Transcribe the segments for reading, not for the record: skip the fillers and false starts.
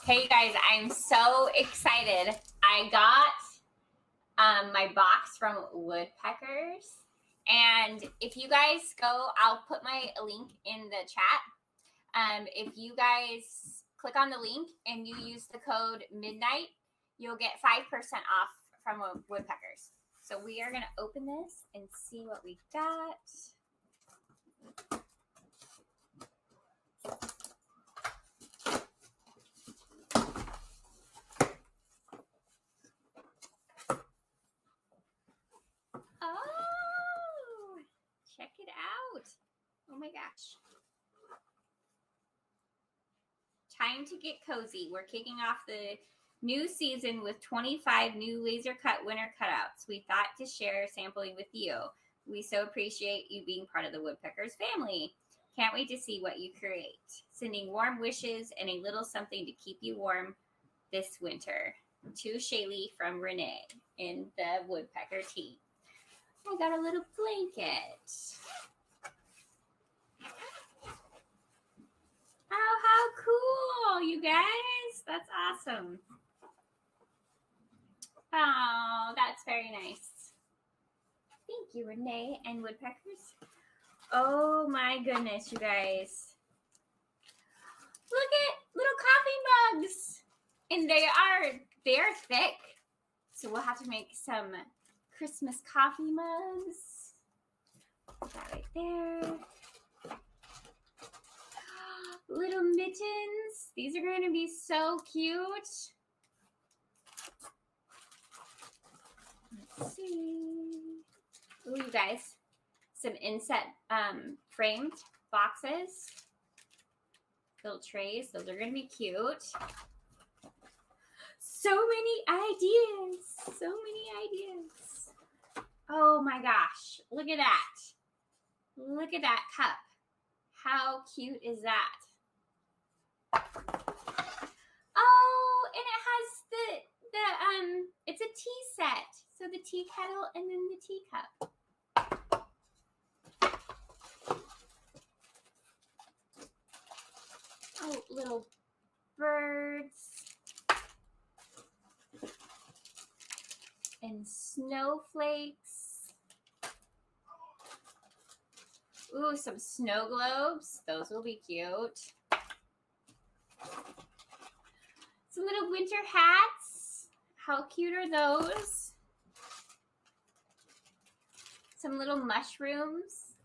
Hey guys, I'm so excited. I got my box from Woodpeckers. And if you guys go, I'll put my link in the chat. If you guys click on the link and you use the code midnight, you'll get 5% off from Woodpeckers. So we are going to open this and see what we got. Oh, check it out. Oh my gosh. Time to get cozy. We're kicking off the new season with 25 new laser cut winter cutouts. We thought to share sampling with you. We so appreciate you being part of the Woodpeckers family. Can't wait to see what you create. Sending warm wishes and a little something to keep you warm this winter. To Shaylee from Renee in the Woodpecker team. I got a little blanket. Oh, how cool, you guys. That's awesome. Oh, that's very nice. Thank you, Renee and Woodpeckers. Oh my goodness, you guys. Look at little coffee mugs. And they are thick. So we'll have to make some Christmas coffee mugs. Put that right there. Little mittens. These are going to be so cute. Let's see. Ooh, you guys. Some inset framed boxes. Little trays. Those are going to be cute. So many ideas. So many ideas. Oh my gosh. Look at that. Look at that cup. How cute is that? Oh, and it has it's a tea set. So the tea kettle and then the teacup. Oh, little birds. And snowflakes. Ooh, some snow globes. Those will be cute. Some little winter hats. How cute are those? Some little mushrooms.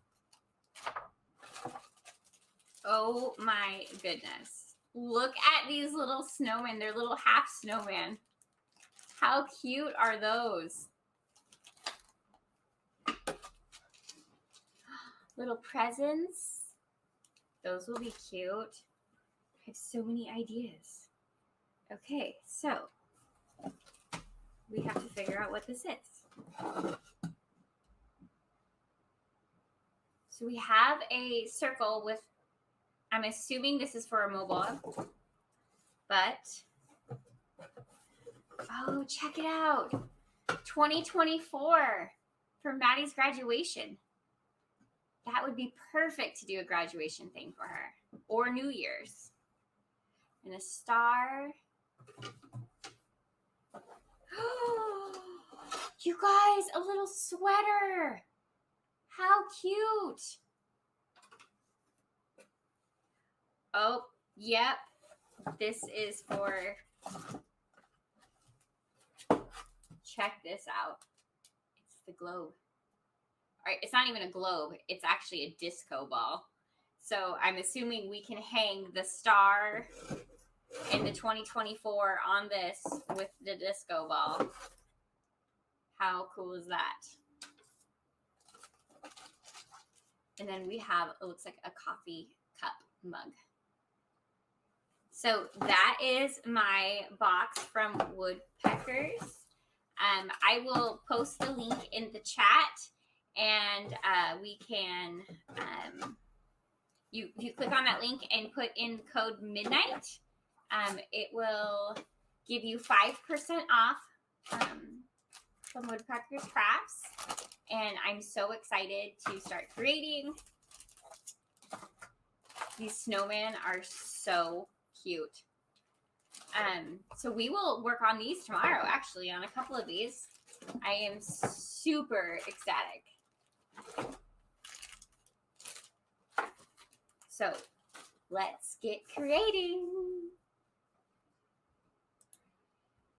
Oh my goodness. Look at these little snowmen. They're little half snowmen. How cute are those? Little presents. Those will be cute. I have so many ideas. Okay, so we have to figure out what this is. So we have a circle with, I'm assuming this is for a mobile, but, oh, check it out. 2024 for Maddie's graduation. That would be perfect to do a graduation thing for her. Or New Year's. And a star. You guys, a little sweater. How cute. Oh, yep. This is for, check this out. It's the globe. All right, it's not even a globe. It's actually a disco ball. So I'm assuming we can hang the star in the 2024 on this with the disco ball. How cool is that? And then we have, it looks like a coffee cup mug. So that is my box from Woodpeckers. I will post the link in the chat, and we can, you click on that link and put in code midnight. It will give you 5% off from Woodpeckers Crafts. And I'm so excited to start creating. These snowmen are so cute. So we will work on these tomorrow, actually, on a couple of these. I am super ecstatic. So let's get creating.